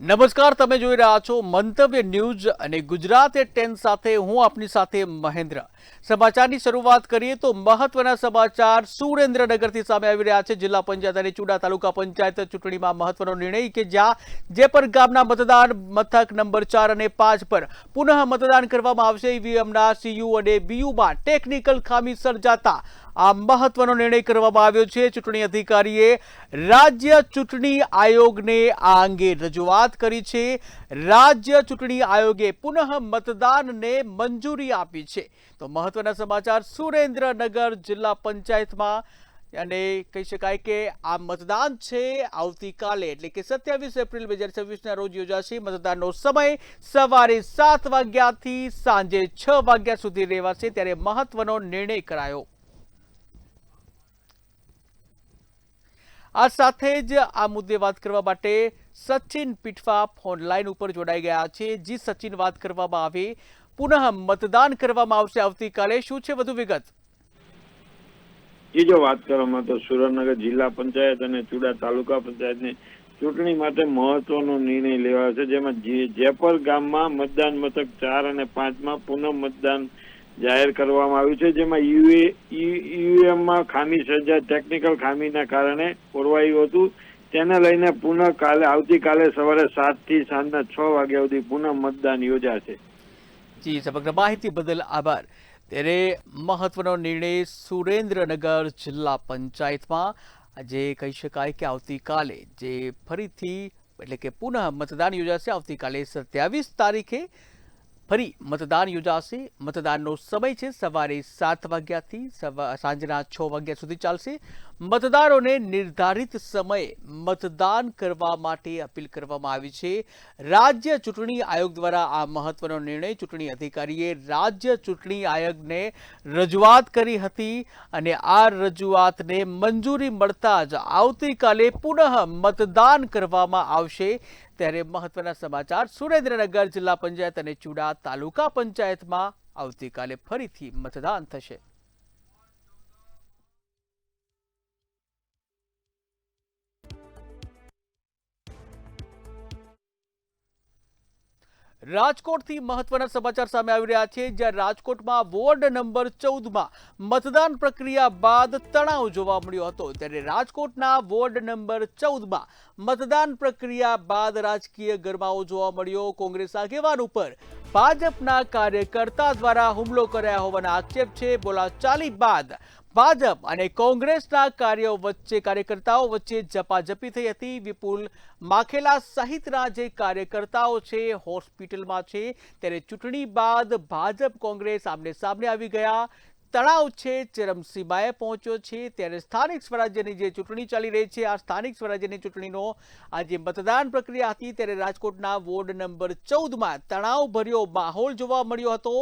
નમસ્કાર, તમે જોઈ રહ્યા છો મંતવ્ય ન્યૂઝ અને ગુજરાત એટ 10 સાથે હું આપની સાથે મહેન્દ્ર। સમાચારની શરૂઆત કરીએ તો મહત્વના સમાચાર સુરેન્દ્રનગરથી સામે આવી રહ્યા છે। જિલ્લા પંચાયત અને ચુડા તાલુકા પંચાયત ચૂંટણીમાં મહત્વનો નિર્ણય કે જ્યાં જેપર ગામના મતદાન મથક નંબર 4 અને 5 પર પુનઃ મતદાન કરવામાં આવશે। ઈવીએમના સીયુ અને બીયુમાં ટેકનિકલ ખામી સર્જાતા આ મહત્વનો નિર્ણય કરવામાં આવ્યો છે। ચૂંટણી અધિકારીએ રાજ્ય ચૂંટણી આયોગને આ અંગે રજૂઆત કરી છે। રાજ્ય ચૂંટણી આયોગે પુનઃ મતદાનને મંજૂરી આપી છે। તો મહત્વના સમાચાર સુરેન્દ્રનગર જિલ્લા પંચાયતમાં અને કહી શકાય કે આ મતદાન છે આવતીકાલે એટલે કે 27 એપ્રિલ 2026ના રોજ યોજાશે। મતદાનનો સમય સવારે 7 વાગ્યાથી સાંજે 6 વાગ્યા સુધી રહેવાશે, ત્યારે મહત્વનો નિર્ણય કરાયો। આ સાથે જ આ મુદ્દે વાત કરવા માટે સચિન પીઠવા ઓનલાઈન ઉપર જોડાઈ ગયા છે। જી સચિન, વાત કરવામાં આવે, પુનઃ મતદાન કરવામાં આવશે આવતીકાલે, શું છે વધુ વિગત? જી, જો વાત કરવામાં તો સુરેન્દ્રનગર જિલ્લા પંચાયત અને ચુડા તાલુકા પંચાયતની ચૂંટણી માટે મહત્વનો નિર્ણય લેવાયો છે, જેમાં જેપર ગામમાં મતદાન મથક 4 અને 5માં પુનઃ મતદાન જાહેર કરવામાં આવ્યું છે, જેમાં ઈવીએમમાં ખામી સર્જાય ટેકનિકલ ખામીના કારણે ખોરવાયું હતું। તેને લઈને પુનઃ આવતીકાલે સવારે 7 થી સાંજના 6 વાગ્યા સુધી પુનઃ મતદાન યોજાશે। જી, સમગ્ર માહિતી બદલ આભાર। ત્યારે મહત્વનો નિર્ણય સુરેન્દ્રનગર જિલ્લા પંચાયતમાં આજે કહી શકાય કે આવતીકાલે જે ફરીથી એટલે કે પુનઃ મતદાન યોજાશે। આવતીકાલે 27 તારીખે ફરી મતદાન યોજાશે। મતદાનનો સમય છે સવારે 7 વાગ્યાથી સાંજના 6 વાગ્યા સુધી ચાલશે। મતદારોને નિર્ધારિત સમયે મતદાન કરવા માટે અપીલ કરવામાં આવી છે। રાજ્ય ચૂંટણી આયોગ દ્વારા આ મહત્વનો નિર્ણય ચૂંટણી અધિકારીએ રાજ્ય ચૂંટણી આયોગને રજૂઆત કરી હતી અને આ રજૂઆતને મંજૂરી મળતા જ આવતીકાલે પુનઃ મતદાન કરવામાં આવશે। ત્યારે મહત્વના સમાચાર સુરેન્દ્રનગર જિલ્લા પંચાયત અને ચુડા તાલુકા પંચાયતમાં આવતીકાલે ફરીથી મતદાન થશે। રાજકોટથી મહત્વના સમાચાર સામે આવી રહ્યા છે, જ્યાં રાજકોટમાં વોર્ડ નંબર 14માં મતદાન પ્રક્રિયા બાદ તણાવ જોવા મળ્યો હતો। ત્યારે રાજકોટના વોર્ડ નંબર 14માં મતદાન પ્રક્રિયા બાદ રાજકીય ગરમાવો જોવા મળ્યો। કોંગ્રેસ આગેવાન ઉપર ભાજપના કાર્યકર્તા દ્વારા હુમલો કર્યા હોવાના આક્ષેપ છે। બોલાચાલી બાદ ભાજપ અને કોંગ્રેસના કાર્યકર્તાઓ વચ્ચે ઝપાઝપી થઈ હતી। વિપુલ માખેલા સહિતના જે કાર્યકર્તાઓ છે હોસ્પિટલમાં છે, ત્યારે ચૂંટણી બાદ ભાજપ કોંગ્રેસ આમને સામને આવી ગયા। તણાવ છે ચરમસીમાએ પહોંચ્યો છે। ત્યારે સ્થાનિક સ્વરાજ્યની જે ચૂંટણી ચાલી રહી છે, આ સ્થાનિક સ્વરાજ્યની ચૂંટણીનો આજે મતદાન પ્રક્રિયા હતી, ત્યારે રાજકોટના વોર્ડ નંબર 14માં તણાવભર્યો માહોલ જોવા મળ્યો હતો।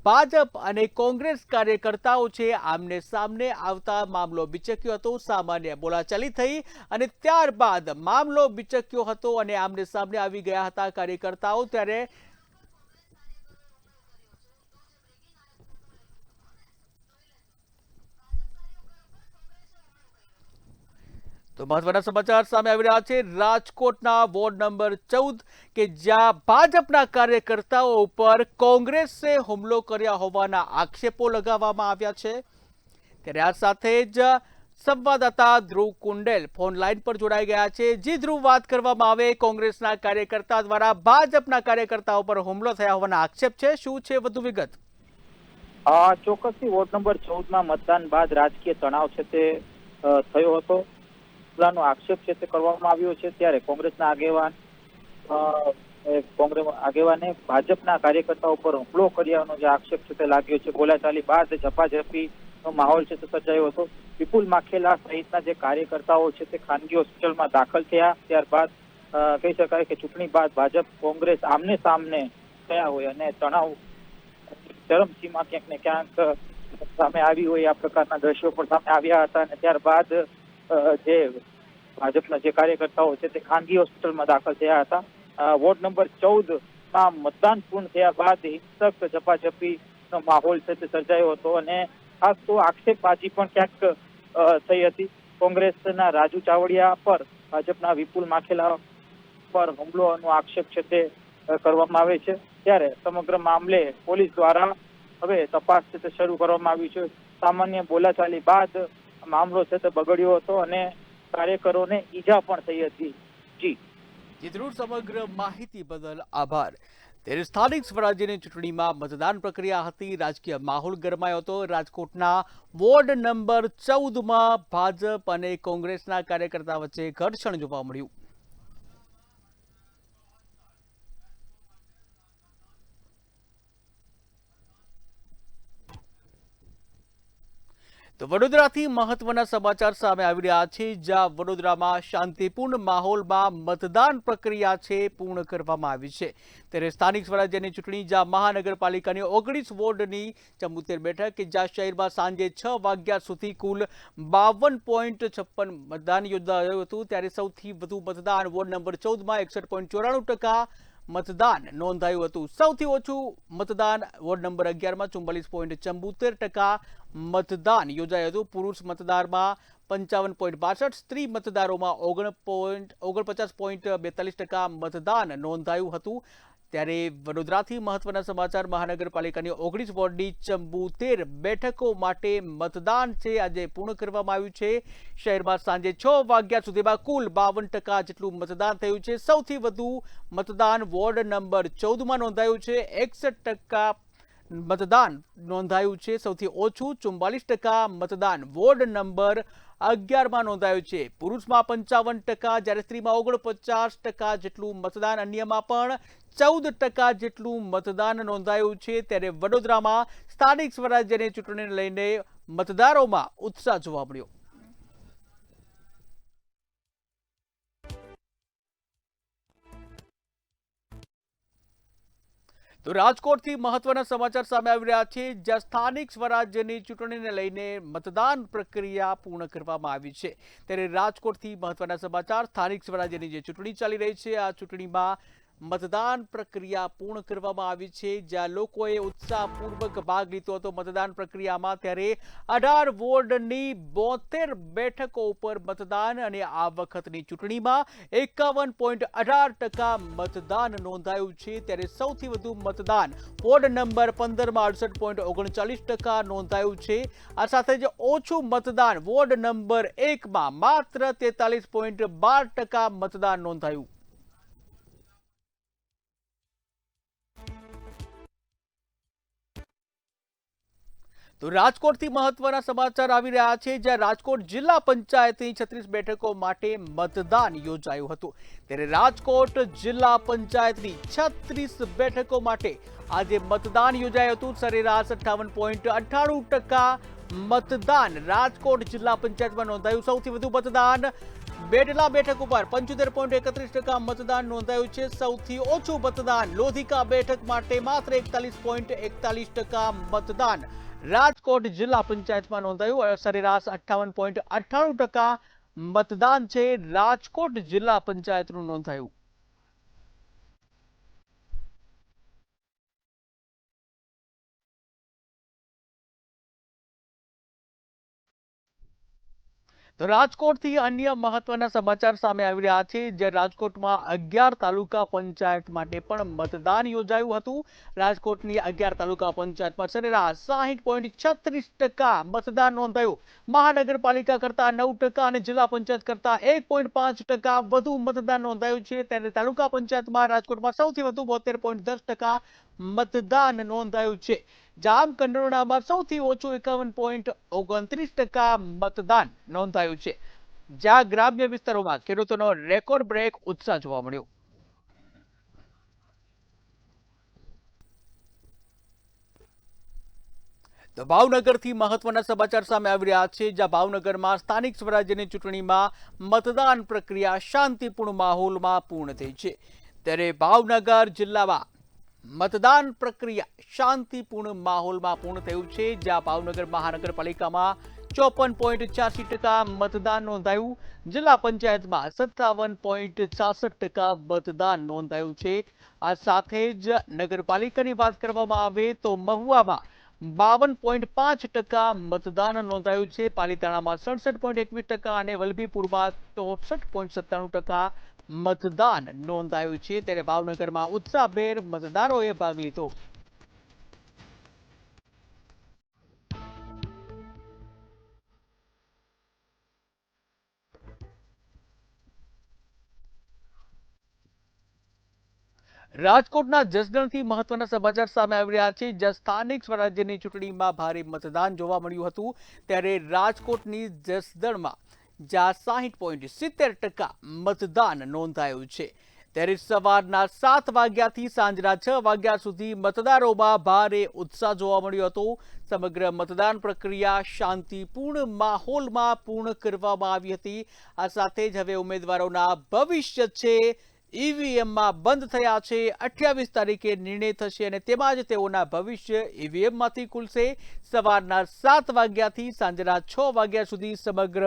ભાજપ અને કોંગ્રેસ કાર્યકર્તાઓ છે આમને સામને આવતા મામલો બિચક્યો હતો। સામાન્ય બોલાચાલી થઈ અને ત્યારબાદ મામલો બિચક્યો હતો અને આમને સામને આવી ગયા હતા કાર્યકર્તાઓ। ત્યારે તો મહત્વના સમાચાર સામે આવી રહ્યા છે રાજકોટના વોર્ડ નંબર 14 કે જ્યાં ભાજપના કાર્યકર્તાઓ ઉપર કોંગ્રેસે હુમલો કર્યા હોવાના આક્ષેપો લગાવવામાં આવ્યા છે। ત્યારે આ સાથે જ સંવાદદાતા ધ્રુવ કુંડેલ ફોન લાઈન પર જોડાઈ ગયા છે। જી ધ્રુવ, વાત કરવામાં આવે, કોંગ્રેસના કાર્યકર્તા દ્વારા ભાજપના કાર્યકર્તાઓ પર હુમલો થયા હોવાના આક્ષેપ છે, શું છે વધુ વિગત? ચોક્કસથી વોર્ડ નંબર 14માં મતદાન બાદ રાજકીય તણાવ છે તે થયો હતો, નો આક્ષેપ છે તે કરવામાં આવ્યો છે। ત્યારે કોંગ્રેસના આગેવાને ભાજપના કાર્યકર્તાઓ પર હુમલો કર્યાનો જે આક્ષેપ છે તે લાગ્યો છે। બોલાચાલી બાદ ઝપાઝપીનો માહોલ છે તે સર્જાયો હતો। વિપુલ માખેલા સહિતના જે કાર્યકર્તાઓ છે તે ખાનગી હોસ્પિટલમાં દાખલ થયા। ત્યારબાદ કહી શકાય કે ચૂંટણી બાદ ભાજપ કોંગ્રેસ આમને સામને થયા હોય અને તણાવ ચરમસીમા ક્યાંક ને ક્યાંક સામે આવી હોય આ પ્રકારના દ્રશ્યો પણ સામે આવ્યા હતા અને ત્યારબાદ જે ભાજપના જે કાર્યકર્તાઓ છે તે ખાનગી હોસ્પિટલમાં દાખલ થયા હતા। વોર્ડ નંબર 14માં મતદાન પૂર્ણ થયા બાદ હિંસક ઝપાઝપીનો માહોલ છે તે સર્જાયો હતો અને ખાસ તો આક્ષેપબાજી પણ ક્યાંક થઈ હતી। કોંગ્રેસના રાજુ ચાવડિયા પર ભાજપના વિપુલ માખેલા પર હુમલોનો આક્ષેપ છે તે કરવામાં આવે છે। ત્યારે સમગ્ર મામલે પોલીસ દ્વારા હવે તપાસ છે તે શરૂ કરવામાં આવી છે। સામાન્ય બોલાચાલી બાદ મામલો છે તે બગડ્યો હતો અને કાર્યકરોને ઈજા પણ થઈ હતી। જી ચિત્રોડ સમગ્ર માહિતી બદલ આભાર। ત્યારે સ્થાનિક સ્વરાજ્યની ચૂંટણીમાં મતદાન પ્રક્રિયા હતી, રાજકીય માહોલ ગરમાયો હતો। રાજકોટના વોર્ડ નંબર 14માં ભાજપ અને કોંગ્રેસના કાર્યકર્તા વચ્ચે ઘર્ષણ જોવા મળ્યું। તો વડોદરાથી મહત્વના સમાચાર સામે આવી રહ્યા છે, જ્યાં વડોદરામાં શાંતિપૂર્ણ માહોલમાં મતદાન પ્રક્રિયા છે પૂર્ણ કરવામાં આવી છે। ત્યારે સ્થાનિક સ્વરાજ્યની ચૂંટણી, જ્યાં મહાનગરપાલિકાની 19 વોર્ડની 74 બેઠક, કે જ્યાં શહેરમાં સાંજે 6 વાગ્યા સુધી કુલ 52.56 મતદાન યોજાયું હતું। ત્યારે સૌથી વધુ મતદાન વોર્ડ નંબર 14માં 61.94% મતદાન નોંધાયું હતું। સૌથી ઓછું મતદાન વોર્ડ નંબર 11માં 44.74% મતદાન યોજાયું હતું। પુરુષ મતદારમાં 55.62%, સ્ત્રી મતદારોમાં 49.42% મતદાન નોંધાયું હતું। ત્યારે વડોદરાથી મહત્વના સમાચાર, મહાનગરપાલિકાની 19 વોર્ડની 74 બેઠકો માટે મતદાન છે આજે પૂર્ણ કરવામાં આવ્યું છે। શહેરમાં સાંજે 6 વાગ્યા સુધીમાં કુલ 52% જેટલું મતદાન થયું છે। સૌથી વધુ મતદાન વોર્ડ નંબર 14માં નોંધાયું છે, 61% મતદાન નોંધાયું છે। સૌથી ઓછું 44% મતદાન વોર્ડ નંબર 11માં નોંધાયું છે। પુરુષમાં 55%, જ્યારે સ્ત્રીમાં 49% જેટલું મતદાન, અન્યમાં પણ 14% જેટલું મતદાન નોંધાયું છે। ત્યારે વડોદરામાં સ્થાનિક સ્વરાજ્યની ચૂંટણીને લઈને મતદારોમાં ઉત્સાહ જોવા મળ્યો। તો રાજકોટથી મહત્વના સમાચાર સામે આવી રહ્યા છે, જ્યાં સ્થાનિક સ્વરાજ્યની ચૂંટણીને લઈને મતદાન પ્રક્રિયા પૂર્ણ કરવામાં આવી છે। ત્યારે રાજકોટથી મહત્વના સમાચાર, સ્થાનિક સ્વરાજ્યની જે ચૂંટણી ચાલી રહી છે, આ ચૂંટણીમાં મતદાન પ્રક્રિયા પૂર્ણ કરવામાં આવી છે, જ્યાં લોકોએ ઉત્સાહપૂર્વક ભાગ લીધો હતો મતદાન પ્રક્રિયામાં। ત્યારે 18 વોર્ડની 72 બેઠકો ઉપર મતદાન, અને આ વખતની ચૂંટણીમાં 51.18% મતદાન નોંધાયું છે। ત્યારે સૌથી વધુ મતદાન વોર્ડ નંબર 15માં 68.39% નોંધાયું છે। આ સાથે જ ઓછું મતદાન વોર્ડ નંબર 1માં માત્ર 43.12% મતદાન નોંધાયું। તો રાજકોટથી મહત્વના સમાચાર આવી રહ્યા છે, જ્યાં રાજકોટ જિલ્લા પંચાયતની 36 બેઠકો માટે મતદાન યોજાયું હતું। ત્યારે રાજકોટ જિલ્લા પંચાયતની 36 બેઠકો માટે આજે મતદાન યોજાયું હતું। સરેરાશ 58.98% મતદાન રાજકોટ જિલ્લા પંચાયતમાં નોંધાયું। સૌથી વધુ મતદાન બેડલા બેઠક ઉપર 75.31% મતદાન નોંધાયું છે। સૌથી ઓછું મતદાન લોધિકા બેઠક માટે માત્ર 41.41% મતદાન રાજકોટ જિલ્લા પંચાયતમાં નોંધાયું। સરેરાશ 58.98% મતદાન છે રાજકોટ જિલ્લા પંચાયતનું નોંધાયું। તો રાજકોટથી અન્ય મહત્વના સમાચાર સામે આવી રહ્યા છે, જ્યાં રાજકોટમાં 11 તાલુકા પંચાયત માટે પણ મતદાન યોજાયું હતું। રાજકોટની 11 તાલુકા પંચાયતમાં સરેરાશ 60.36% મતદાન નોંધાયું। મહાનગરપાલિકા કરતા 9% અને જિલ્લા પંચાયત કરતા 1.5% વધુ મતદાન નોંધાયું છે। ત્યારે તાલુકા પંચાયતમાં રાજકોટમાં સૌથી વધુ 72.10% મતદાન નોંધાયું છે। જામકંડોરણામાં સૌથી ઓછું 51.29% મતદાન નોંધાયું છે, જ્યાં ગ્રામ્ય વિસ્તારોમાં ખેડૂતોનો રેકોર્ડ બ્રેક ઉત્સાહ જોવા મળ્યો। તો ભાવનગરથી મહત્વના સમાચાર સામે આવી રહ્યા છે, જ્યાં ભાવનગરમાં સ્થાનિક સ્વરાજ્યની ચૂંટણીમાં મતદાન પ્રક્રિયા શાંતિપૂર્ણ માહોલમાં પૂર્ણ થઈ છે। ત્યારે ભાવનગર જિલ્લામાં મતદાન પ્રક્રિયા શાંતિપૂર્ણ માહોલમાં પૂર્ણ થયું છે, જ્યાં ભાવનગર મહાનગરપાલિકામાં 54.86% મતદાન નોંધાયું। જિલ્લા પંચાયતમાં 57.66% મતદાન નોંધાયું છે। આ સાથે જ નગરપાલિકાની વાત કરવામાં આવે તો મહુવામાં 52.5% મતદાન નોંધાયું છે। પાલિતાણામાં 67.21% અને વલભીપુરમાં 64.97% મતદાન નોંધાયું છે, ત્યારે ભાવનગરમાં ઉત્સાહભેર મતદારોએ ભાગ લીધો. રાજકોટના જસદણથી મહત્વના સમાચાર સામે આવી રહ્યા છે, જ્યાં સ્થાનિક સ્વરાજ્યની ચૂંટણીમાં ભારે મતદાન જોવા મળ્યું હતું. ત્યારે રાજકોટની જસદણમાં જ્યાં 60.70% મતદાન નોંધાયું છે, ત્યારે સવારના 7 વાગ્યાથી સાંજના 6 વાગ્યા સુધી મતદારોમાં ભારે ઉત્સાહ જોવા મળ્યો હતો. સમગ્ર મતદાન પ્રક્રિયા શાંતિપૂર્ણ માહોલમાં પૂર્ણ કરવામાં આવી હતી. આ સાથે જ હવે ઉમેદવારોના ભવિષ્ય છે ઈવીએમમાં બંધ થયા છે. 28 તારીખે નિર્ણય થશે અને તેમાં જ તેઓના ભવિષ્ય ઈવીએમમાંથી ખુલશે. સવારના 7 વાગ્યાથી સાંજના 6 વાગ્યા સુધી સમગ્ર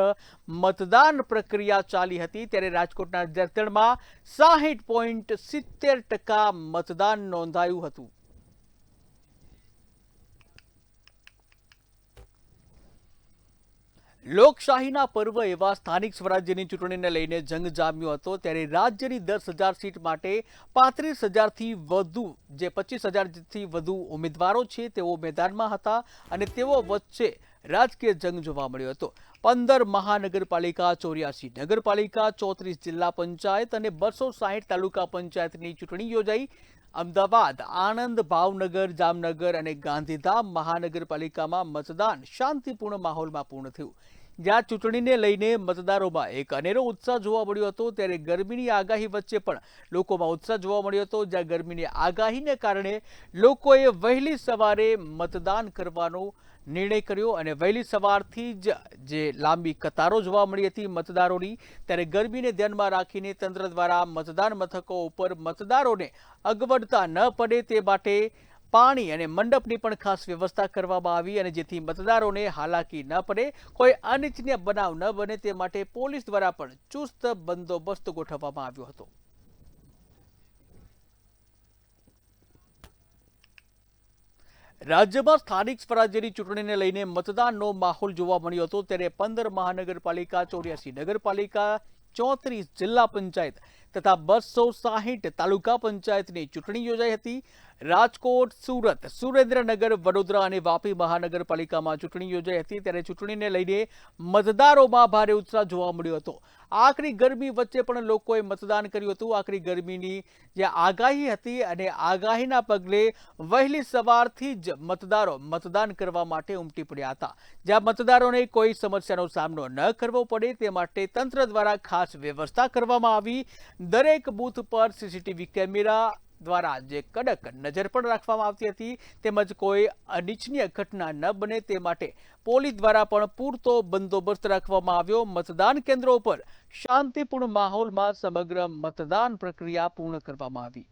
મતદાન પ્રક્રિયા ચાલી હતી. ત્યારે રાજકોટના જસદણમાં 60.70% મતદાન નોંધાયું હતું. લોકશાહીના પર્વ એવા સ્થાનિક સ્વરાજ્યની ચૂંટણીને લઈને જંગ જામ્યો હતો. ત્યારે રાજ્યની 10,000 સીટ માટે 35,000થી વધુ જે 25,000થી વધુ ઉમેદવારો છે તેઓ મેદાનમાં હતા અને તેઓ વચ્ચે રાજકીય જંગ જોવા મળ્યો હતો. 15 મહાનગરપાલિકા, 84 નગરપાલિકા, 34 જિલ્લા પંચાયત અને 260 તાલુકા પંચાયતની ચૂંટણી યોજાઈ. અમદાવાદ, આણંદ, ભાવનગર, જામનગર અને ગાંધીધામ મહાનગરપાલિકામાં મતદાન શાંતિપૂર્ણ માહોલમાં પૂર્ણ થયું. જ્યાં ચૂંટણીને લઈને મતદારોમાં એક અનેરો ઉત્સાહ જોવા મળ્યો હતો. ત્યારે ગરમીની આગાહી વચ્ચે પણ લોકોમાં ઉત્સાહ જોવા મળ્યો હતો. જ્યાં ગરમીની આગાહીને કારણે લોકોએ વહેલી સવારે મતદાન કરવાનો નિર્ણય કર્યો અને વહેલી સવારથી જ જે લાંબી કતારો જોવા મળી હતી મતદારોની. ત્યારે ગરમીને ધ્યાનમાં રાખીને તંત્ર દ્વારા મતદાન મથકો ઉપર મતદારોને અગવડતા ન પડે તે માટે પાણી અને મંડપની પણ ખાસ વ્યવસ્થા કરવામાં આવી અને જેથી મતદારોને હાલાકી ન પડે, કોઈ અનિચ્છનીય બનાવ ન બને તે માટે પોલીસ દ્વારા પણ ચુસ્ત બંદોબસ્ત ગોઠવવામાં આવ્યો હતો. રાજ્યમાં સ્થાનિક સ્વરાજ્યની ચૂંટણીને લઈને મતદાનનો માહોલ જોવા મળ્યો હતો. ત્યારે 15 મહાનગરપાલિકા, 84 નગરપાલિકા, 34 જિલ્લા પંચાયત તથા 260 તાલુકા પંચાયતની ચૂંટણી યોજાઈ હતી. રાજકોટ, સુરત, સુરેન્દ્રનગર, વડોદરા અને વાપી મહાનગરપાલિકામાં ચૂંટણી યોજાઈ હતી. ત્યારે ચૂંટણીને લઈને મતદારોમાં ભારે ઉત્સાહ જોવા મળ્યો હતો. આકરી ગરમી વચ્ચે પણ લોકોએ મતદાન કર્યું હતું. આકરી ગરમીની જે આગાહી હતી અને આગાહીના પગલે વહેલી સવારથી જ મતદારો મતદાન કરવા માટે ઉમટી પડ્યા હતા. જ્યાં મતદારોને કોઈ સમસ્યાનો સામનો ન કરવો પડે તે માટે તંત્ર દ્વારા ખાસ વ્યવસ્થા કરવામાં આવી. દરેક બૂથ પર સીસીટીવી કેમેરા દ્વારા જે કડક નજર પણ રાખવામાં આવતી હતી, તેમજ કોઈ અનિચ્છનીય ઘટના ન બને તે માટે પોલીસ દ્વારા પણ પૂરતો બંદોબસ્ત રાખવામાં આવ્યો. મતદાન કેન્દ્રો પર શાંતિપૂર્ણ માહોલમાં સમગ્ર મતદાન પ્રક્રિયા પૂર્ણ કરવામાં આવી.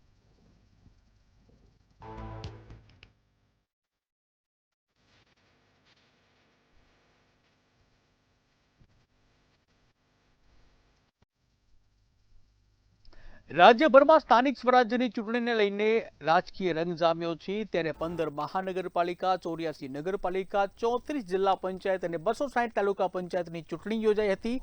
રાજ્યભરમાં સ્થાનિક સ્વરાજ્યની ચૂંટણીને લઈને રાજકીય રંગ જામ્યો છે. ત્યારે 15 મહાનગરપાલિકા, 84 નગરપાલિકા, 34 જિલ્લા પંચાયત અને 260 તાલુકા પંચાયતની ચૂંટણી યોજાઈ હતી.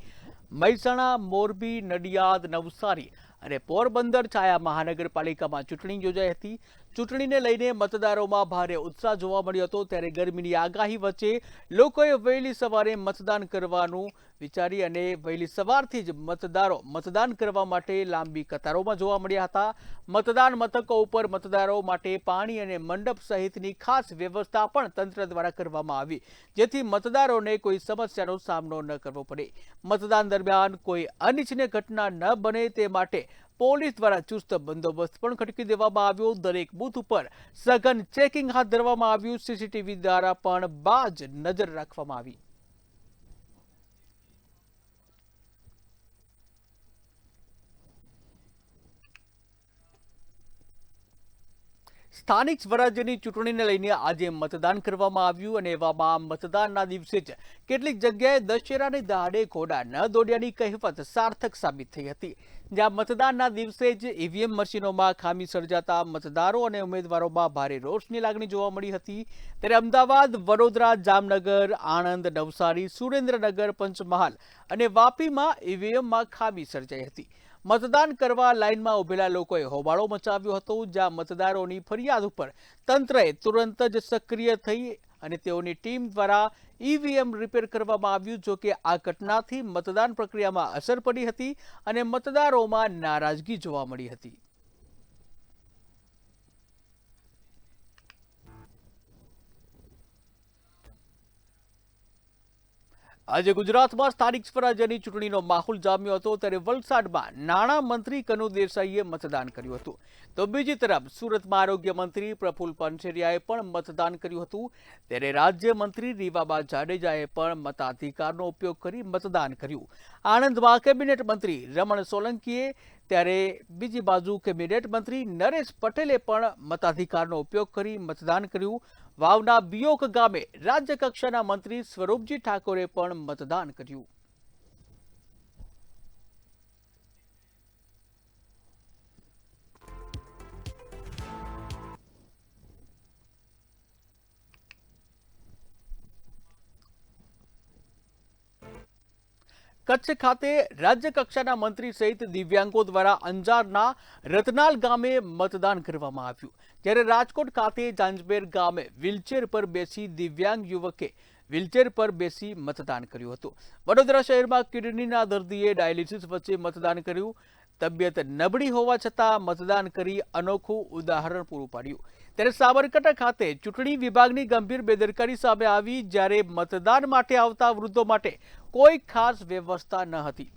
મહેસાણા, મોરબી, નડિયાદ, નવસારી અને પોરબંદર છાયા મહાનગરપાલિકામાં ચૂંટણી યોજાઈ હતી. ચૂંટણીને લઈને મતદારોમાં ભારે ઉત્સાહ જોવા મળ્યો હતો. ત્યારે ગરમીની આગાહી વચ્ચે લોકોએ વહેલી સવારે મતદાન કરવાનું વિચારી અને વહેલી સવારથી જ મતદારો મતદાન કરવા માટે લાંબી કતારોમાં જોવા મળ્યા હતા. મતદાન મથકો ઉપર મતદારો માટે પાણી અને મંડપ સહિતની ખાસ વ્યવસ્થા પણ તંત્ર દ્વારા કરવામાં આવી, જેથી મતદારોને કોઈ સમસ્યાનો સામનો ન કરવો પડે. મતદાન દરમિયાન કોઈ અનિચ્છનીય ઘટના ન બને તે માટે પોલીસ દ્વારા ચુસ્ત બંદોબસ્ત પણ ખડકી દેવામાં આવ્યો. દરેક બૂથ ઉપર સઘન ચેકિંગ હાથ ધરવામાં આવ્યું. સીસીટીવી દ્વારા પણ બાજ નજર રાખવામાં આવી. સ્થાનિક સ્વરાજ્યની ચૂંટણીને લઈને આજે મતદાન કરવામાં આવ્યું અને એવામાં મતદાનના દિવસે જ કેટલીક જગ્યાએ દશેરાની દહાડે ઘોડા ન દોડ્યાની કહેવત સાર્થક સાબિત થઈ હતી. જ્યાં મતદાનના દિવસે જ ઈવીએમ મશીનોમાં ખામી સર્જાતા મતદારો અને ઉમેદવારોમાં ભારે રોષની લાગણી જોવા મળી હતી. ત્યારે અમદાવાદ, વડોદરા, જામનગર, આણંદ, નવસારી, સુરેન્દ્રનગર, પંચમહાલ અને વાપીમાં ઈવીએમમાં ખામી સર્જાઈ હતી. મતદાન કરવા લાઇનમાં ઉભેલા લોકોએ હોબાળો મચાવ્યો હતો, જ્યાં મતદારોની ફરિયાદ ઉપર તંત્રએ તુરંત જ સક્રિય થઈ અને તેઓની ટીમ દ્વારા ઈવીએમ રિપેર કરવામાં આવ્યું. જો કે આ ઘટનાથી મતદાન પ્રક્રિયામાં અસર પડી હતી અને મતદારોમાં નારાજગી જોવા મળી હતી. આજે ગુજરાતમાં સ્થાનિક સ્વરાજ્યની ચૂંટણીનો માહોલ જામ્યો હતો, ત્યારે વલસાડમાં નાણાં મંત્રી કનુ દેસાઈએ મતદાન કર્યું હતું. તો બીજી તરફ સુરતમાં આરોગ્ય મંત્રી પ્રફુલ્લ પાનસેરિયાએ પણ મતદાન કર્યું હતું. ત્યારે રાજ્યમંત્રી રીવાબા જાડેજાએ પણ મતાધિકારનો ઉપયોગ કરી મતદાન કર્યું. આણંદમાં કેબિનેટ મંત્રી રમણ સોલંકીએ, ત્યારે બીજી બાજુ કેબિનેટ મંત્રી નરેશ પટેલે પણ મતાધિકારનો ઉપયોગ કરી મતદાન કર્યું. વાવના બિયોક ગામે રાજ્ય કક્ષાના મંત્રી સ્વરૂપજી ઠાકોરે પણ મતદાન કર્યું. કચ્છ ખાતે રાજ્ય કક્ષાના મંત્રી સહિત દિવ્યાંગો દ્વારા અંજારના રતનાલ ગામે મતદાન કરવામાં આવ્યું. જ્યારે રાજકોટ ખાતે જાંજબેર ગામે વ્હીલચેર પર બેસી દિવ્યાંગ યુવકે વ્હીલચેર પર બેસી મતદાન કર્યું હતું. વડોદરા શહેરમાં કિડનીના દર્દીએ ડાયાલિસિસ વચ્ચે મતદાન કર્યું. તબિયત નબળી હોવા છતાં મતદાન કરી અનોખું ઉદાહરણ પૂરું પાડ્યું. ત્યારે સાબરકાંઠા ખાતે ચૂંટણી વિભાગની ગંભીર બેદરકારી સામે આવી, જ્યારે મતદાન માટે આવતા વૃદ્ધો માટે કોઈ ખાસ વ્યવસ્થા ન હતી.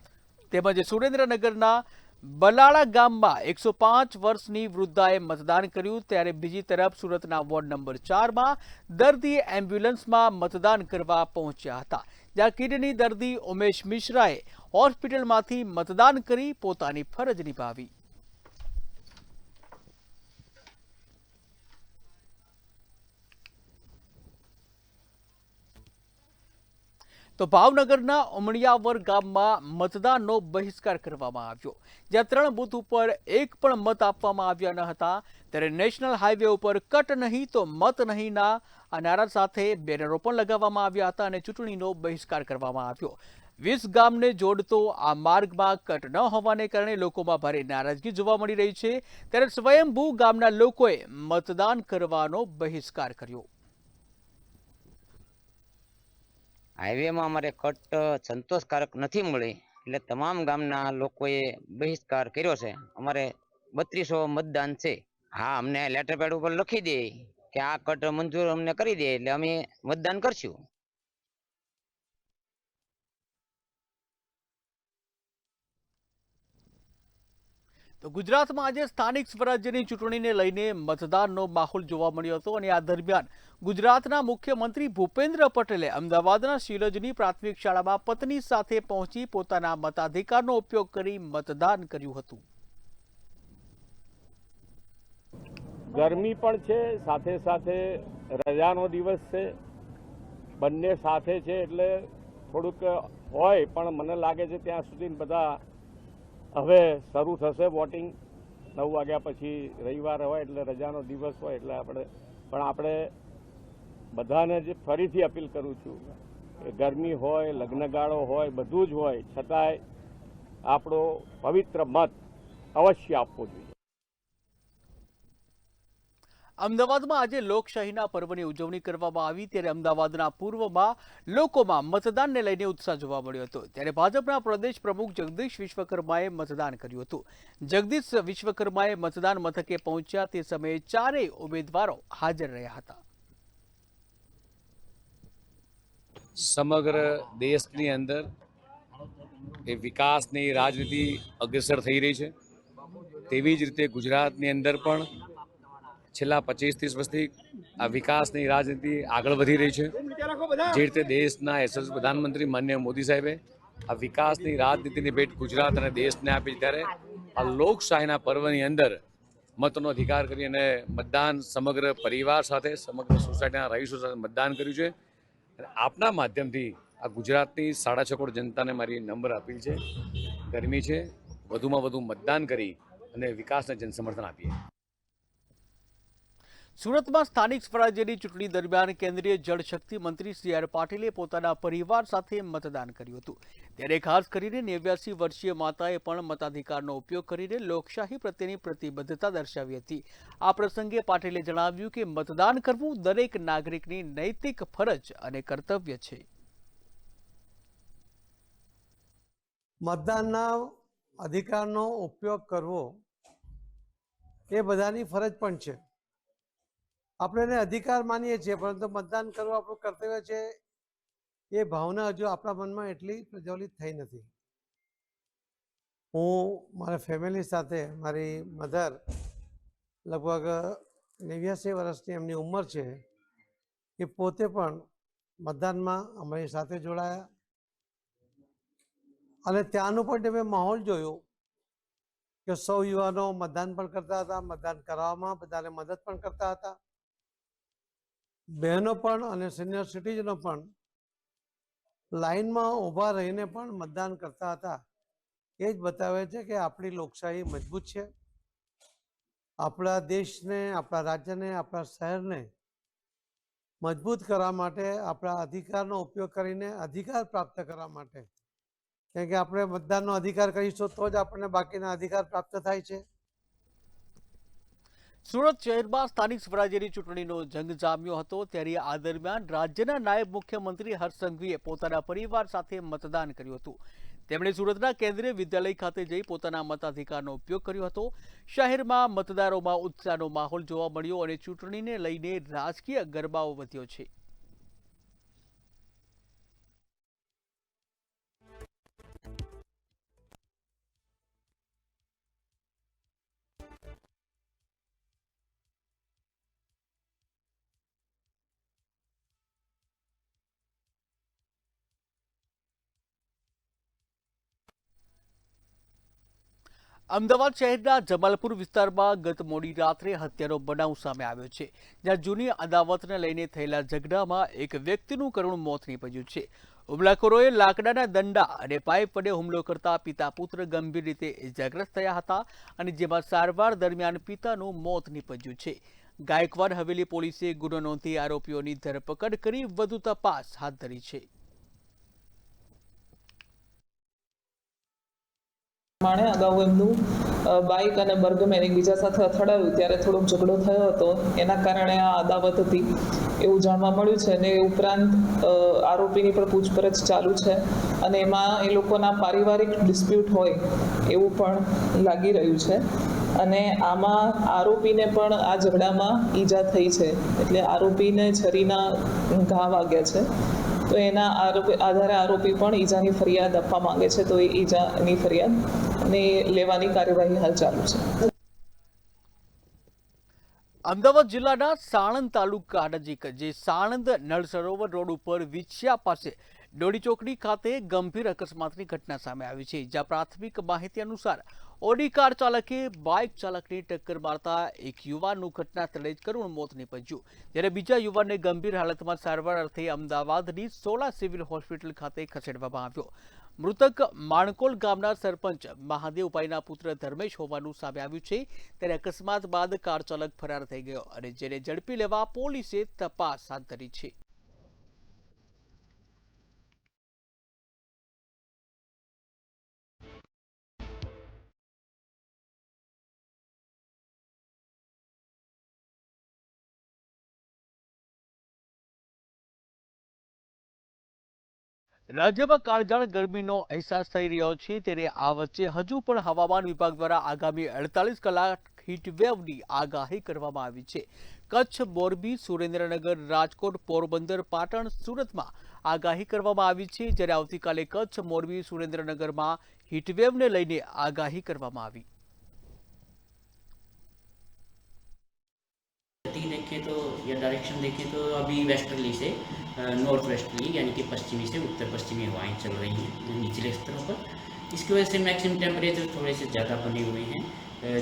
તેમજ સુરેન્દ્રનગરના બલાળા ગામમાં 105 વર્ષની વૃદ્ધાએ મતદાન કર્યું. ત્યારે બીજી તરફ સુરતના વોર્ડ નંબર 4માં દર્દી એમ્બ્યુલન્સમાં મતદાન કરવા પહોંચ્યા હતા, જ્યાં કિડની દર્દી ઉમેશ મિશ્રાએ હોસ્પિટલમાંથી મતદાન કરી પોતાની ફરજ નિભાવી. તો ભાવનગરના ઉમળિયાવર ગામમાં મતદાનનો બહિષ્કાર કરવામાં આવ્યો, જ્યાં 3 બૂથ ઉપર એક પણ મત આપવામાં આવ્યા ન હતા. ત્યારે નેશનલ હાઈવે ઉપર કટ નહીં તો મત નહીંના આ નારા સાથે બેનરો પણ લગાવવામાં આવ્યા હતા અને ચૂંટણીનો બહિષ્કાર કરવામાં આવ્યો. 20 ગામને જોડતો આ માર્ગમાં કટ ન હોવાને કારણે લોકોમાં ભારે નારાજગી જોવા મળી રહી છે. ત્યારે સ્વયંભૂ ગામના લોકોએ મતદાન કરવાનો બહિષ્કાર કર્યો. હાઈવેમાં અમારે કટ સંતોષકારક નથી મળી, એટલે તમામ ગામના લોકોએ બહિષ્કાર કર્યો છે. અમારે 3200 મતદાન છે. હા, અમને લેટર પેડ ઉપર લખી દે કે આ કટ મંજૂર અમને કરી દે એટલે અમે મતદાન કરશું. તો ગુજરાતમાં આજે સ્થાનિક સ્વરાજ્યની ચૂંટણીને લઈને મતદાનનો માહોલ જોવા મળ્યો હતો અને આ દરમિયાન ગુજરાતના મુખ્યમંત્રી ભૂપેન્દ્ર પટેલે અમદાવાદના શિલજની પ્રાથમિક શાળામાં પત્ની સાથે પહોંચી પોતાના મતાધિકારનો ઉપયોગ કરી મતદાન કર્યું હતું. ગરમી પણ છે, સાથે સાથે રજાનો દિવસ છે, બંને સાથે છે એટલે થોડુંક હોય, પણ મને લાગે છે ત્યાં સુધી બધા હવે શરૂ થશે વોટિંગ. 9 વાગ્યા પછી રવિવાર હોય એટલે રજાનો દિવસ હોય એટલે આપણે બધાને જ ફરીથી અપીલ કરું છું કે ગરમી હોય, લગ્નગાળો હોય, બધું જ હોય, છતાંય આપણો પવિત્ર મત અવશ્ય આપવો જોઈએ. અમદાવાદમાં આજે લોકશાહીના પર્વની ઉજવણી કરવામાં આવી, ત્યારે અમદાવાદના પૂર્વમાં લોકોમાં મતદાનને લઈને ઉત્સાહ જોવા મળ્યો હતો. ત્યારે ભાજપના પ્રદેશ પ્રમુખ જગદીશ વિશ્વકર્માએ મતદાન કર્યું હતું. જગદીશ વિશ્વકર્માએ મતદાન મથકે પહોંચ્યા તે સમયે 4 ઉમેદવારો હાજર રહ્યા હતા. સમગ્ર દેશની અંદર એ વિકાસની રાજનીતિ અગ્રેસર થઈ રહી છે. તેવી જ રીતે ગુજરાતની અંદર પણ છેલ્લા 25-30 વર્ષથી આ વિકાસની રાજનીતિ આગળ વધી રહી છે. જે રીતે દેશના યશસ્વી પ્રધાનમંત્રી માનનીય મોદી સાહેબે આ વિકાસની રાજનીતિની ભેટ ગુજરાત અને દેશને આપી, ત્યારે આ લોકશાહીના પર્વની અંદર મતનો અધિકાર કરી અને મતદાન સમગ્ર પરિવાર સાથે, સમગ્ર સોસાયટીના રહીશો સાથે મતદાન કર્યું છે. આપના માધ્યમથી આ ગુજરાતની 6.5 કરોડ જનતાને મારી નમ્ર અપીલ છે, ગરમી છે, વધુમાં વધુ મતદાન કરી અને વિકાસને જનસમર્થન આપીએ. સુરતમાં સ્થાનિક સ્વરાજ્યની ચૂંટણી દરમિયાન કેન્દ્રીય જળશક્તિ મંત્રી સી આર પાટીલે પોતાના પરિવાર સાથે મતદાન કર્યું હતું. ત્યારે ખાસ કરીને 89 વર્ષીય માતાએ પણ મતાધિકારનો ઉપયોગ કરીને લોકશાહી પ્રત્યેની પ્રતિબદ્ધતા દર્શાવી હતી। આ પ્રસંગે પાટીલે જણાવ્યું કે મતદાન કરવું દરેક નાગરિકની નૈતિક ફરજ અને કર્તવ્ય છે। મતદાનના અધિકારનો ઉપયોગ કરવો એ બધાની ફરજ પણ છે। આપણે એને અધિકાર માનીએ છીએ, પરંતુ મતદાન કરવું આપણું કર્તવ્ય છે એ ભાવના હજુ આપણા મનમાં એટલી પ્રજ્વલિત થઈ નથી। હું મારા ફેમિલી સાથે, મારી મધર લગભગ 89 વર્ષની એમની ઉંમર છે, એ પોતે પણ મતદાનમાં અમારી સાથે જોડાયા અને ત્યાંનું પણ તમે માહોલ જોયો કે સૌ યુવાનો મતદાન પણ કરતા હતા, મતદાન કરવામાં બધાને મદદ પણ કરતા હતા। બહેનો પણ અને સિનિયર સિટીઝનો પણ લાઈનમાં ઊભા રહીને પણ મતદાન કરતા હતા। એ જ બતાવે છે કે આપણી લોકશાહી મજબૂત છે। આપણા દેશને, આપણા રાજ્યને, આપણા શહેરને મજબૂત કરવા માટે, આપણા અધિકારનો ઉપયોગ કરીને અધિકાર પ્રાપ્ત કરવા માટે, કેમ કે આપણે મતદાનનો અધિકાર કરીશું તો જ આપણને બાકીના અધિકાર પ્રાપ્ત થાય છે। સુરત શહેરમાં સ્થાનિક સ્વરાજ્યની ચૂંટણીનો જંગ જામ્યો હતો, ત્યારે આ દરમિયાન રાજ્યના નાયબ મુખ્યમંત્રી હર્ષ સંઘવીએ પોતાના પરિવાર સાથે મતદાન કર્યું હતું। તેમણે સુરતના કેન્દ્રીય વિદ્યાલય ખાતે જઈ પોતાના મતાધિકારનો ઉપયોગ કર્યો હતો। શહેરમાં મતદારોમાં ઉત્સાહનો માહોલ જોવા મળ્યો અને ચૂંટણીને લઈને રાજકીય ગરબાઓ વધ્યો છે। અમદાવાદ શહેરના જમાલપુર વિસ્તારમાં ગત મોડી રાત્રે હત્યાનો બનાવ સામે આવ્યો છે, જ્યાં જૂની અદાવતને લઈને થયેલા ઝઘડામાં એક વ્યક્તિનું કરુણ મોત નીપજ્યું છે। હુમલાખોરોએ લાકડાના દંડા અને પાઇપ વડે હુમલો કરતા પિતા પુત્ર ગંભીર રીતે ઇજાગ્રસ્ત થયા હતા અને જેમાં સારવાર દરમિયાન પિતાનું મોત નીપજ્યું છે। ગાયકવાડ હવેલી પોલીસે ગુનો નોંધી આરોપીઓની ધરપકડ કરી વધુ તપાસ હાથ ધરી છે। માણે અગાઉ એમનું બાઇક અને બર્ગમેન એકબીજા સાથે અથડાયું ત્યારે થોડોક ઝઘડો થયો હતો, એના કારણે આ અદાવત હતી એવું જાણવા મળ્યું છે। અને એ ઉપરાંત આરોપીની પણ પૂછપરછ ચાલુ છે અને એમાં એ લોકોના પારિવારિક ડિસ્પ્યુટ હોય એવું પણ લાગી રહ્યું છે અને આમાં આરોપીને પણ આ ઝઘડામાં ઈજા થઈ છે, એટલે આરોપીને છરીના ઘા વાગ્યા છે। તો એના આધારે આરોપી પણ ઈજાની ફરિયાદ આપવા માંગે છે, તો એ ઈજાની ફરિયાદ ને લેવાની કાર્યવાહી હાલ ચાલુ છે। અમદાવાદ જિલ્લાના સાણંદ તાલુકા નજીક જે સાણંદ નળ સરોવર રોડ ઉપર વિછિયા પાસે ડોડી ચોકડી ખાતે ગંભીર અકસ્માતની ઘટના સામે આવી છે, જ્યાં પ્રાથમિક માહિતી અનુસાર ઓડી કાર ચાલકે બાઇક ચાલકને ટક્કર મારતા એક યુવાનનું ઘટના સ્થળે જ કરુણ મોત નીપજ્યું, જ્યારે બીજા યુવાનને ગંભીર હાલતમાં સારવાર અર્થે અમદાવાદની સોલા સિવિલ હોસ્પિટલ ખાતે ખસેડવામાં આવ્યો। મૃતક માણકોલ ગામના સરપંચ મહાદેવભાઈના પુત્ર ધર્મેશ હોવાનું સામે આવ્યું છે, ત્યારે અકસ્માત બાદ કાર ચાલક ફરાર થઈ ગયો અને જેને ઝડપી લેવા પોલીસે તપાસ હાથ ધરી છે। રાજ્યમાં કાળઝાળ ગરમીનો અહેસાસ થઈ રહ્યો છે, ત્યારે આ વચ્ચે હજુ પણ હવામાન વિભાગ દ્વારા આગામી 48 કલાક હીટવેવની આગાહી કરવામાં આવી છે। કચ્છ, મોરબી, સુરેન્દ્રનગર, રાજકોટ, પોરબંદર, પાટણ, સુરતમાં આગાહી કરવામાં આવી છે, જ્યારે આવતીકાલે કચ્છ, મોરબી, સુરેન્દ્રનગરમાં હીટવેવને લઈને આગાહી કરવામાં આવી। देखें तो या डायरेक्शन देखें तो अभी वेस्टर्ली से नॉर्थ वेस्टर्ली यानी कि पश्चिमी से उत्तर पश्चिमी हवाएं चल रही हैं निचले स्तरों पर। इसकी वजह से मैक्सिमम टेम्परेचर थोड़े से ज़्यादा बने हुए हैं।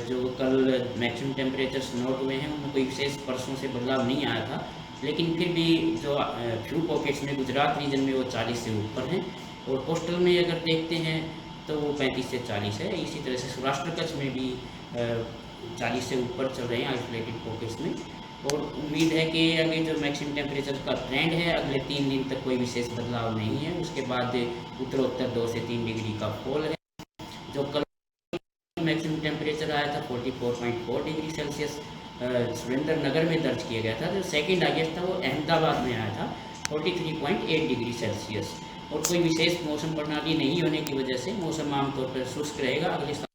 जो कल मैक्सिमम टेम्परेचर्स नोट हुए हैं उनमें कोई विशेष परसों से बदलाव नहीं आया था, लेकिन फिर भी जो फ्यू पॉकेट्स में गुजरात रीजन में वो 40 से ऊपर हैं और कोस्टल में अगर देखते हैं तो वो 35 से 40 है। इसी तरह से सौराष्ट्र कच्छ में भी 40 से ऊपर चल रहे हैं आइसोलेटेड पॉकेट्स में। और उम्मीद है कि अभी जो मैक्सिमम टेम्परेचर का ट्रेंड है अगले 3 दिन तक कोई विशेष बदलाव नहीं है। उसके बाद उत्तरोत्तर 2 से 3 डिग्री का फॉल है। जो कल मैक्सिमम टेम्परेचर आया था 44.4 डिग्री सेल्सियस सुरेंद्रनगर में दर्ज किया गया था। जो सेकंड हाईएस्ट था वो अहमदाबाद में आया था 43.8 डिग्री सेल्सियस। और कोई विशेष मौसम प्रणाली नहीं होने की वजह से मौसम आमतौर पर शुष्क रहेगा। अगले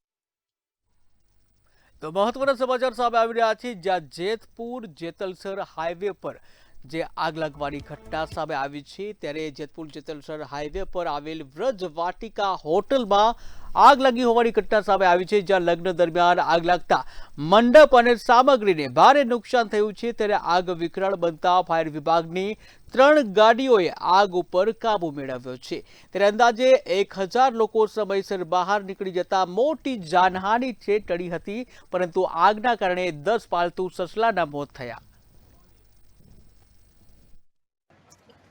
તો મહત્વના સમાચાર સામે આવી રહ્યા છે, જ્યાં જેતપુર જેતલસર હાઈવે પર જે આગ લાગવાની ઘટના સામે આવી છે, ત્યારે જેતપુર જેતલસર હાઈવે પર આવેલ વ્રજ વાટિકા હોટલમાં આગ લાગી હોવાની ઘટના સામે આવી છે, જ્યાં લગ્ન દરમિયાન આગ લાગતા મંડપ અને સામગ્રીને ભારે નુકસાન થયું છે। ત્યારે આગ વિકરાળ બનતા ફાયર વિભાગની 3 ગાડીઓએ આગ ઉપર કાબુ મેળવ્યો છે। ત્યારે અંદાજે 1000 લોકો સમયસર બહાર નીકળી જતા મોટી જાનહાનિ ટળી હતી, પરંતુ આગના કારણે 10 પાલતુ સસલાના મોત થયા।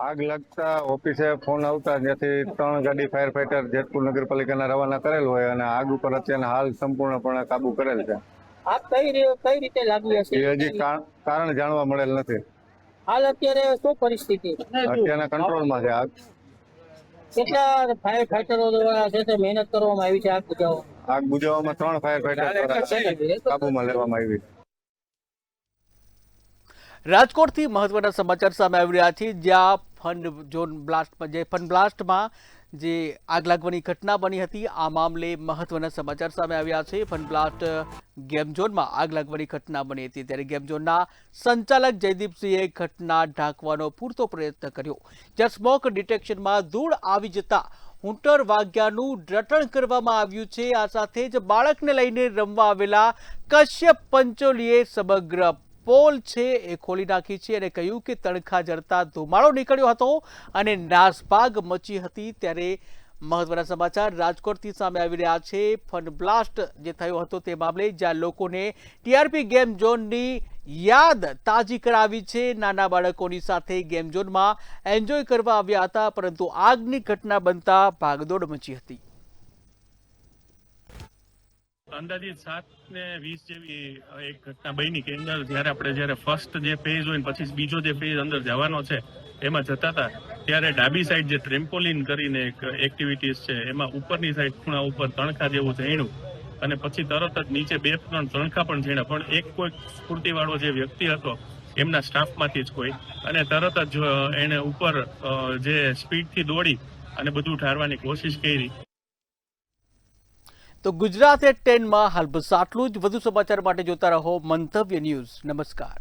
આગ લાગતા ઓફિસે ફોન આવતા જ્યાંથી 3 ગાડી ફાયર ફાઈટર જેતપુર નગરપાલિકાના રવાના કરેલ હોય અને આગ ઉપર અત્યારે હાલ સંપૂર્ણપણે કાબુ કરેલ છે। આગ કઈ રીતે લાગી હશે એ હજી કારણ જાણવા મળેલ નથી। હાલ અત્યારે શું પરિસ્થિતિ અત્યારના કંટ્રોલમાં છે આગ। કેટલા ફાયર ફાઈટરો દ્વારા છે તે મહેનત કરવામાં આવી છે આગ બુઝાવવામાં 3 ફાયર ફાઈટર કાબુમાં લેવામાં આવી। રાજકોટથી મહત્વના સમાચાર સામે આવી રહ્યા છે, જ્યાં ફન બ્લાસ્ટમાં જે આગ લાગવાની ઘટના બની હતી, આ મામલે મહત્વના સમાચાર સામે આવ્યા છે। ફન બ્લાસ્ટ ગેમ ઝોનમાં આગ લાગવાની ઘટના બની હતી, ત્યારે ગેમ ઝોનના સંચાલક જયદીપસિંહે ઘટના ઢાંકવાનો પૂરતો પ્રયત્ન કર્યો, જ્યાં સ્મોક ડિટેક્શનમાં ધૂળ આવી જતા હુંટર વાગ્યાનું રટણ કરવામાં આવ્યું છે। આ સાથે જ બાળકને લઈને રમવા આવેલા કશ્યપ પંચોલીએ સમગ્ર પોલ છે એ ખોલી નાખી છે અને કહ્યું કે તણખા જડતા ધુમાડો નીકળ્યો હતો અને નાસભાગ મચી હતી। ત્યારે મહત્વના સમાચાર રાજકોટથી સામે આવી રહ્યા છે। ફન બ્લાસ્ટ જે થયો હતો તે મામલે, જ્યાં લોકોને ટીઆરપી ગેમ ઝોનની યાદ તાજી કરાવી છે। નાના બાળકોની સાથે ગેમ ઝોનમાં એન્જોય કરવા આવ્યા હતા, પરંતુ આગની ઘટના બનતા ભાગદોડ મચી હતી। અંદાજિત 7:20 જેવી એક ઘટના બની કે અંદર જ્યારે ફર્સ્ટ જે ફેઝ હોય ને પછી બીજો જે ફેઝ અંદર જવાનો છે એમાં જતા હતા, ત્યારે ડાબી સાઈડ જે ટ્રેમ્પોલિન કરીને એક એક્ટિવિટીઝ છે એમાં ઉપરની સાઈડ ખૂણા ઉપર તણખા જેવું જણ્યું અને પછી તરત જ નીચે 2-3 તણખા પણ જણ્યા, પણ એક કોઈ સ્ફૂર્તિવાળો જે વ્યક્તિ હતો એમના સ્ટાફમાંથી જ કોઈ, અને તરત જ એને ઉપર જે સ્પીડથી દોડી અને બધું ઠારવાની કોશિશ કરી। તો ગુજરાત એટ 10માં હાલ બસ આટલું જ। વધુ સમાચાર માટે જોતા રહો મંતવ્ય ન્યૂઝ। નમસ્કાર।